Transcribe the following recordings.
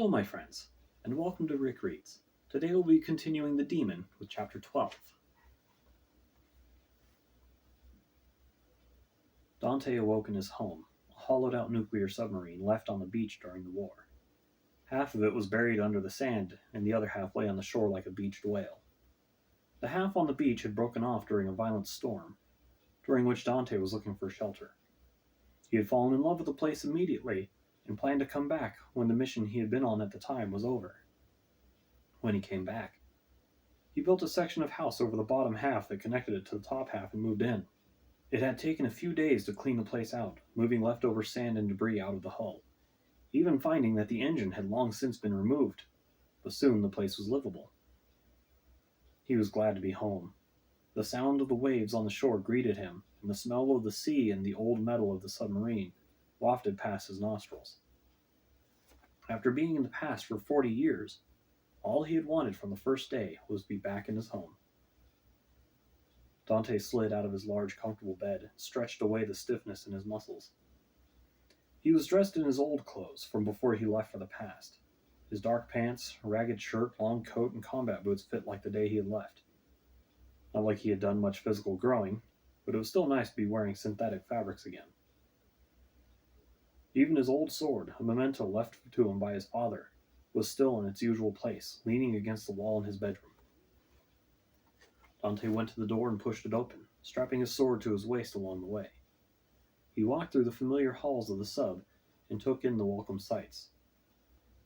Hello, my friends, and welcome to Rick Reads. Today we'll be continuing The Demon with Chapter 12. Dante awoke in his home, a hollowed-out nuclear submarine left on the beach during the war. Half of it was buried under the sand, and the other half lay on the shore like a beached whale. The half on the beach had broken off during a violent storm, during which Dante was looking for shelter. He had fallen in love with the place immediately, and planned to come back when the mission he had been on at the time was over. When he came back, he built a section of house over the bottom half that connected it to the top half and moved in. It had taken a few days to clean the place out, moving leftover sand and debris out of the hull, even finding that the engine had long since been removed, but soon the place was livable. He was glad to be home. The sound of the waves on the shore greeted him, and the smell of the sea and the old metal of the submarine wafted past his nostrils. After being in the past for 40 years, all he had wanted from the first day was to be back in his home. Dante slid out of his large, comfortable bed and stretched away the stiffness in his muscles. He was dressed in his old clothes from before he left for the past. His dark pants, ragged shirt, long coat, and combat boots fit like the day he had left. Not like he had done much physical growing, but it was still nice to be wearing synthetic fabrics again. Even his old sword, a memento left to him by his father, was still in its usual place, leaning against the wall in his bedroom. Dante went to the door and pushed it open, strapping his sword to his waist along the way. He walked through the familiar halls of the sub and took in the welcome sights.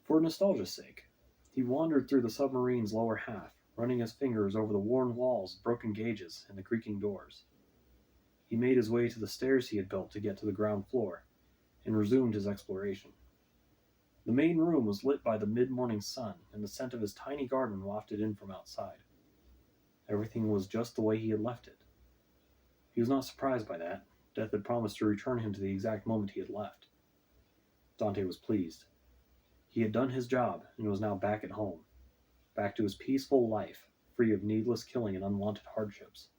For nostalgia's sake, he wandered through the submarine's lower half, running his fingers over the worn walls, broken gauges, and the creaking doors. He made his way to the stairs he had built to get to the ground floor, and resumed his exploration. The main room was lit by the mid-morning sun, and the scent of his tiny garden wafted in from outside. Everything was just the way he had left it. He was not surprised by that. Death had promised to return him to the exact moment he had left. Dante was pleased. He had done his job, and was now back at home, back to his peaceful life, free of needless killing and unwanted hardships.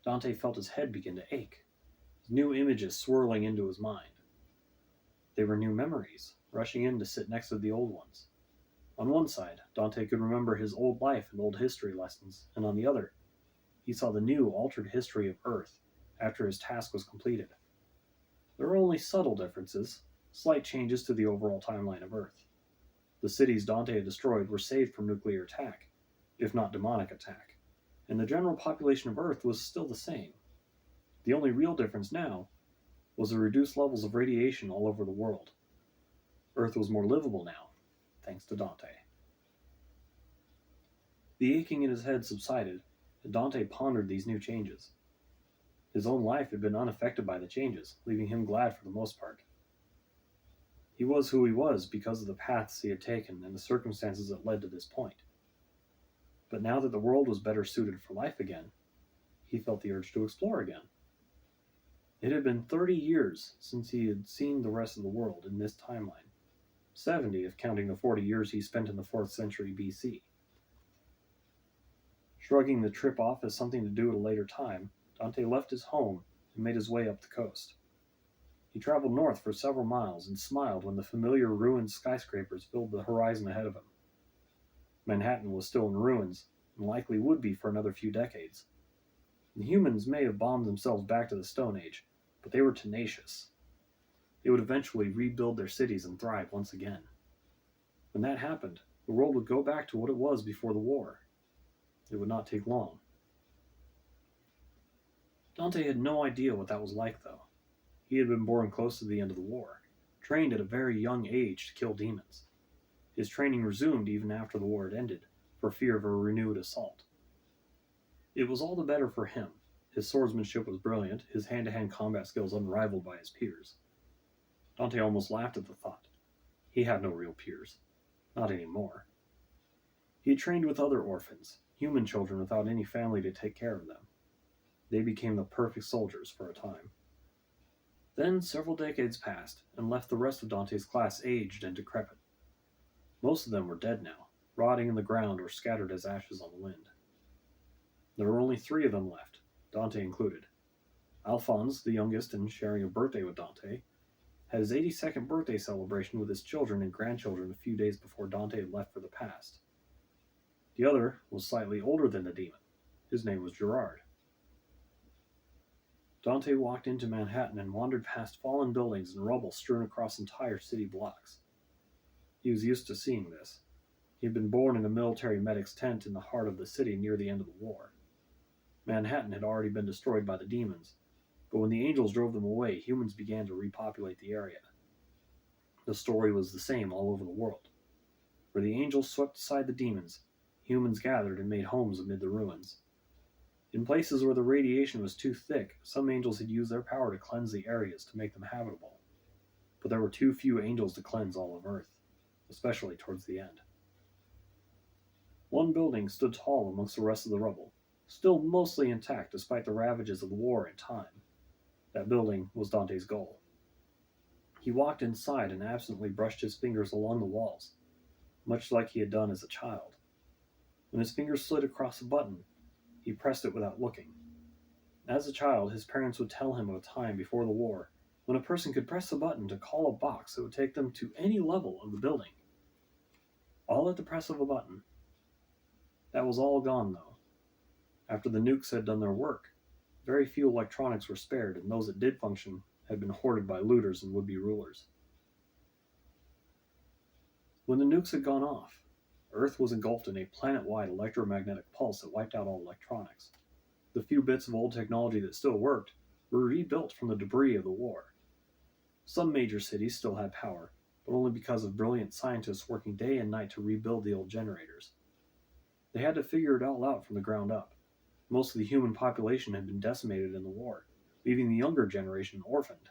Dante felt his head begin to ache, new images swirling into his mind. They were new memories, rushing in to sit next to the old ones. On one side, Dante could remember his old life and old history lessons, and on the other, he saw the new, altered history of Earth after his task was completed. There were only subtle differences, slight changes to the overall timeline of Earth. The cities Dante had destroyed were saved from nuclear attack, if not demonic attack, and the general population of Earth was still the same. The only real difference now was the reduced levels of radiation all over the world. Earth was more livable now, thanks to Dante. The aching in his head subsided, and Dante pondered these new changes. His own life had been unaffected by the changes, leaving him glad for the most part. He was who he was because of the paths he had taken and the circumstances that led to this point. But now that the world was better suited for life again, he felt the urge to explore again. It had been 30 years since he had seen the rest of the world in this timeline, 70 if counting the 40 years he spent in the 4th century BC. Shrugging the trip off as something to do at a later time, Dante left his home and made his way up the coast. He traveled north for several miles and smiled when the familiar ruined skyscrapers filled the horizon ahead of him. Manhattan was still in ruins, and likely would be for another few decades. The humans may have bombed themselves back to the Stone Age, but they were tenacious. They would eventually rebuild their cities and thrive once again. When that happened, the world would go back to what it was before the war. It would not take long. Dante had no idea what that was like, though. He had been born close to the end of the war, trained at a very young age to kill demons. His training resumed even after the war had ended, for fear of a renewed assault. It was all the better for him. His swordsmanship was brilliant, his hand-to-hand combat skills unrivaled by his peers. Dante almost laughed at the thought. He had no real peers. Not anymore. He had trained with other orphans, human children without any family to take care of them. They became the perfect soldiers for a time. Then several decades passed, and left the rest of Dante's class aged and decrepit. Most of them were dead now, rotting in the ground or scattered as ashes on the wind. There were only 3 of them left, Dante included. Alphonse, the youngest and sharing a birthday with Dante, had his 82nd birthday celebration with his children and grandchildren a few days before Dante left for the past. The other was slightly older than the demon. His name was Gerard. Dante walked into Manhattan and wandered past fallen buildings and rubble strewn across entire city blocks. He was used to seeing this. He had been born in a military medic's tent in the heart of the city near the end of the war. Manhattan had already been destroyed by the demons, but when the angels drove them away, humans began to repopulate the area. The story was the same all over the world. Where the angels swept aside the demons, humans gathered and made homes amid the ruins. In places where the radiation was too thick, some angels had used their power to cleanse the areas to make them habitable. But there were too few angels to cleanse all of Earth, especially towards the end. One building stood tall amongst the rest of the rubble, still mostly intact despite the ravages of the war and time. That building was Dante's goal. He walked inside and absently brushed his fingers along the walls, much like he had done as a child. When his fingers slid across a button, he pressed it without looking. As a child, his parents would tell him of a time before the war when a person could press a button to call a box that would take them to any level of the building. All at the press of a button. That was all gone, though. After the nukes had done their work, very few electronics were spared, and those that did function had been hoarded by looters and would-be rulers. When the nukes had gone off, Earth was engulfed in a planet-wide electromagnetic pulse that wiped out all electronics. The few bits of old technology that still worked were rebuilt from the debris of the war. Some major cities still had power, but only because of brilliant scientists working day and night to rebuild the old generators. They had to figure it all out from the ground up. Most of the human population had been decimated in the war, leaving the younger generation orphaned.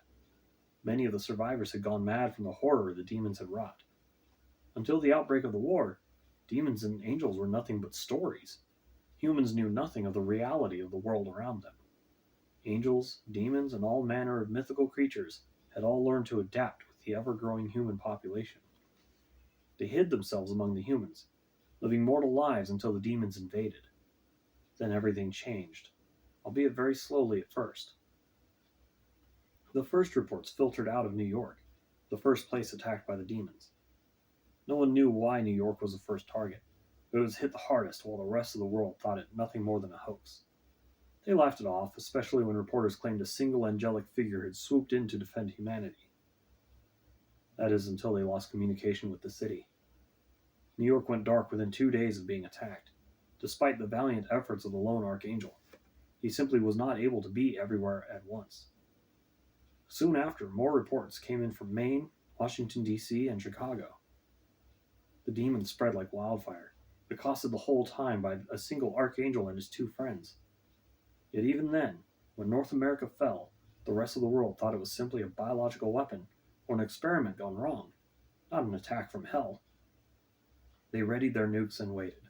Many of the survivors had gone mad from the horror the demons had wrought. Until the outbreak of the war, demons and angels were nothing but stories. Humans knew nothing of the reality of the world around them. Angels, demons, and all manner of mythical creatures had all learned to adapt with the ever-growing human population. They hid themselves among the humans, living mortal lives until the demons invaded. Then everything changed, albeit very slowly at first. The first reports filtered out of New York, the first place attacked by the demons. No one knew why New York was the first target, but it was hit the hardest while the rest of the world thought it nothing more than a hoax. They laughed it off, especially when reporters claimed a single angelic figure had swooped in to defend humanity. That is, until they lost communication with the city. New York went dark within 2 days of being attacked, despite the valiant efforts of the lone archangel. He simply was not able to be everywhere at once. Soon after, more reports came in from Maine, Washington, D.C., and Chicago. The demons spread like wildfire, accosted the whole time by a single archangel and his 2 friends. Yet even then, when North America fell, the rest of the world thought it was simply a biological weapon or an experiment gone wrong, not an attack from hell. They readied their nukes and waited.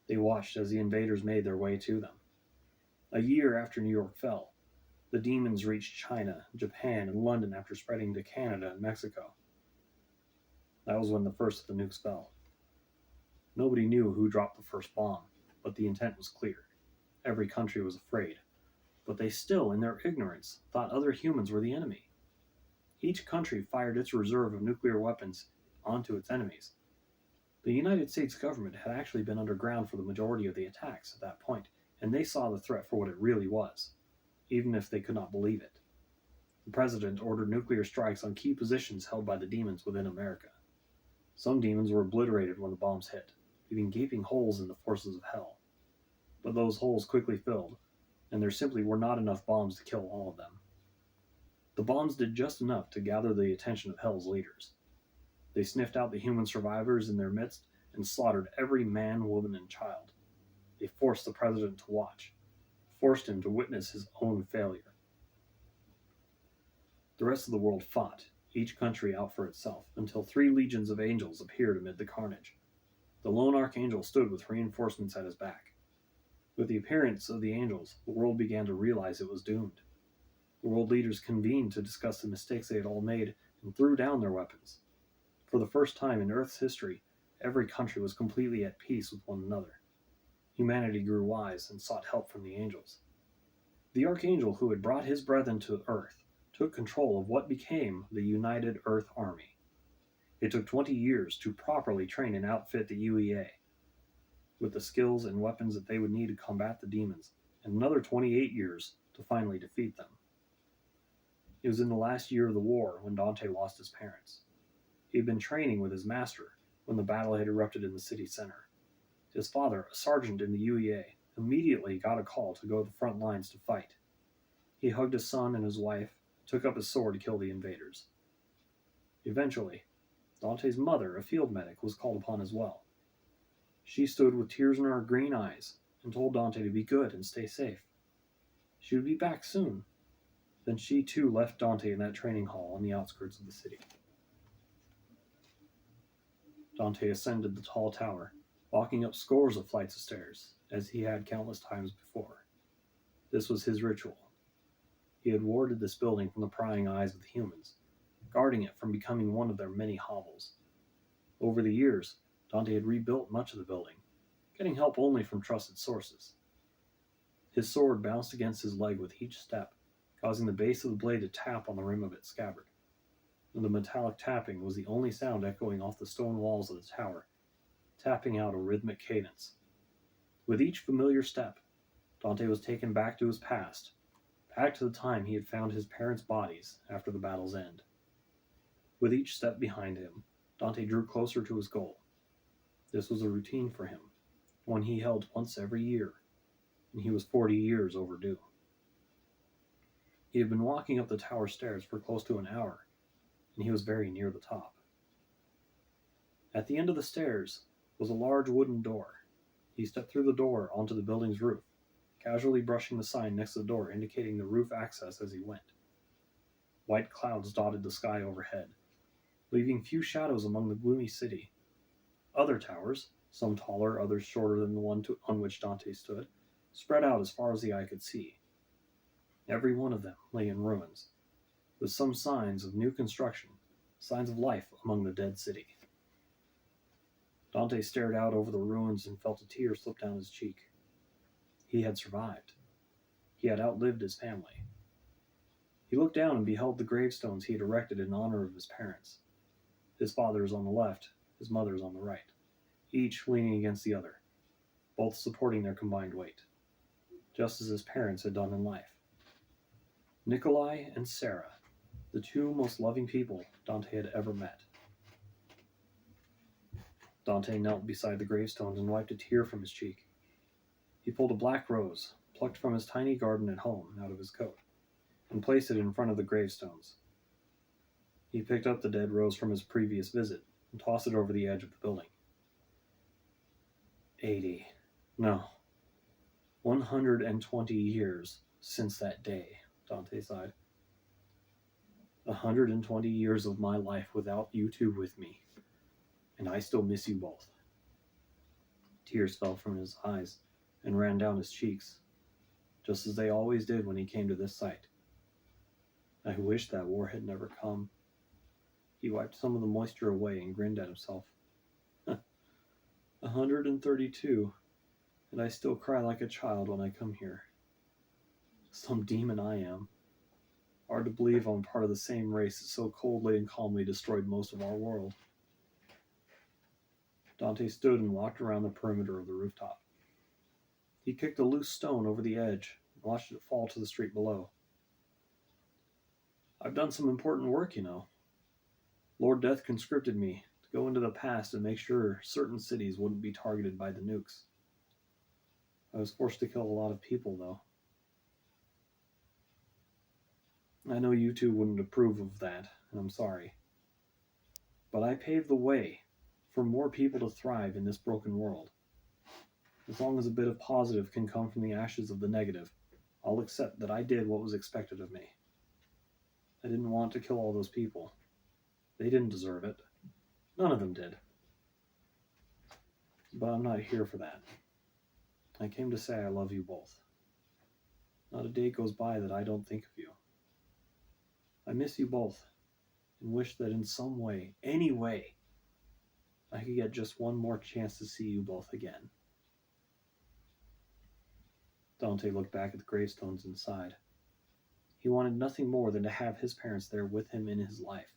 They watched as the invaders made their way to them. A year after New York fell, the demons reached China, Japan, and London after spreading to Canada and Mexico. That was when the first of the nukes fell. Nobody knew who dropped the first bomb, but the intent was clear. Every country was afraid, but they still, in their ignorance, thought other humans were the enemy. Each country fired its reserve of nuclear weapons onto its enemies. The United States government had actually been underground for the majority of the attacks at that point, and they saw the threat for what it really was, even if they could not believe it. The president ordered nuclear strikes on key positions held by the demons within America. Some demons were obliterated when the bombs hit, leaving gaping holes in the forces of hell. But those holes quickly filled, and there simply were not enough bombs to kill all of them. The bombs did just enough to gather the attention of hell's leaders. They sniffed out the human survivors in their midst and slaughtered every man, woman, and child. They forced the president to watch, forced him to witness his own failure. The rest of the world fought, each country out for itself, until 3 legions of angels appeared amid the carnage. The lone archangel stood with reinforcements at his back. With the appearance of the angels, the world began to realize it was doomed. The world leaders convened to discuss the mistakes they had all made and threw down their weapons. For the first time in Earth's history, every country was completely at peace with one another. Humanity grew wise and sought help from the angels. The archangel who had brought his brethren to Earth took control of what became the United Earth Army. It took 20 years to properly train and outfit the UEA with the skills and weapons that they would need to combat the demons, and another 28 years to finally defeat them. It was in the last year of the war when Dante lost his parents. He had been training with his master when the battle had erupted in the city center. His father, a sergeant in the UEA, immediately got a call to go to the front lines to fight. He hugged his son and his wife, took up his sword to kill the invaders. Eventually, Dante's mother, a field medic, was called upon as well. She stood with tears in her green eyes and told Dante to be good and stay safe. She would be back soon. Then she too left Dante in that training hall on the outskirts of the city. Dante ascended the tall tower, walking up scores of flights of stairs, as he had countless times before. This was his ritual. He had warded this building from the prying eyes of the humans, guarding it from becoming one of their many hovels. Over the years, Dante had rebuilt much of the building, getting help only from trusted sources. His sword bounced against his leg with each step, causing the base of the blade to tap on the rim of its scabbard. And the metallic tapping was the only sound echoing off the stone walls of the tower, tapping out a rhythmic cadence. With each familiar step, Dante was taken back to his past, back to the time he had found his parents' bodies after the battle's end. With each step behind him, Dante drew closer to his goal. This was a routine for him, one he held once every year, and he was 40 years overdue. He had been walking up the tower stairs for close to an hour, and he was very near the top. At the end of the stairs was a large wooden door. He stepped through the door onto the building's roof, casually brushing the sign next to the door indicating the roof access as he went. White clouds dotted the sky overhead, leaving few shadows among the gloomy city. Other towers, some taller, others shorter than the one on which Dante stood, spread out as far as the eye could see. Every one of them lay in ruins, with some signs of new construction, signs of life among the dead city. Dante stared out over the ruins and felt a tear slip down his cheek. He had survived. He had outlived his family. He looked down and beheld the gravestones he had erected in honor of his parents. His father's on the left, his mother's on the right, each leaning against the other, both supporting their combined weight, just as his parents had done in life. Nikolai and Sarah, the two most loving people Dante had ever met. Dante knelt beside the gravestones and wiped a tear from his cheek. He pulled a black rose, plucked from his tiny garden at home, out of his coat, and placed it in front of the gravestones. He picked up the dead rose from his previous visit and tossed it over the edge of the building. 80. No. 120 years since that day, Dante sighed. 120 years of my life without you two with me, and I still miss you both. Tears fell from his eyes and ran down his cheeks, just as they always did when he came to this site. I wish that war had never come. He wiped some of the moisture away and grinned at himself. 132, and I still cry like a child when I come here. Some demon I am. Hard to believe I'm part of the same race that so coldly and calmly destroyed most of our world. Dante stood and walked around the perimeter of the rooftop. He kicked a loose stone over the edge and watched it fall to the street below. I've done some important work, you know. Lord Death conscripted me to go into the past and make sure certain cities wouldn't be targeted by the nukes. I was forced to kill a lot of people, though. I know you two wouldn't approve of that, and I'm sorry. But I paved the way for more people to thrive in this broken world. As long as a bit of positive can come from the ashes of the negative, I'll accept that I did what was expected of me. I didn't want to kill all those people. They didn't deserve it. None of them did. But I'm not here for that. I came to say I love you both. Not a day goes by that I don't think of you. I miss you both, and wish that in some way, any way, I could get just one more chance to see you both again. Dante looked back at the gravestones and sighed. He wanted nothing more than to have his parents there with him in his life.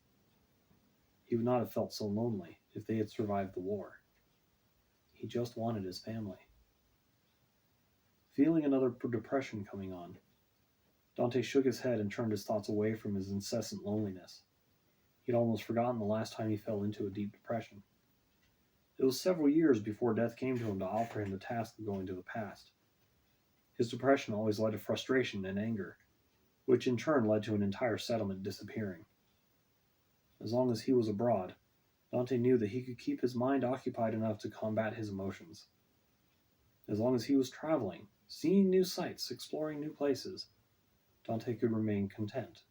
He would not have felt so lonely if they had survived the war. He just wanted his family. Feeling another depression coming on, Dante shook his head and turned his thoughts away from his incessant loneliness. He'd almost forgotten the last time he fell into a deep depression. It was several years before death came to him to offer him the task of going to the past. His depression always led to frustration and anger, which in turn led to an entire settlement disappearing. As long as he was abroad, Dante knew that he could keep his mind occupied enough to combat his emotions. As long as he was traveling, seeing new sights, exploring new places, Dante could remain content.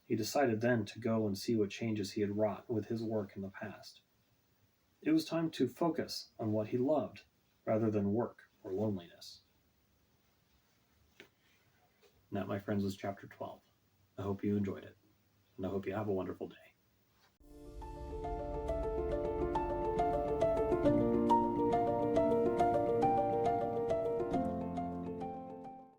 He decided then to go and see what changes he had wrought with his work in the past. It was time to focus on what he loved rather than work or loneliness. And that, my friends, was chapter 12. I hope you enjoyed it, and I hope you have a wonderful day.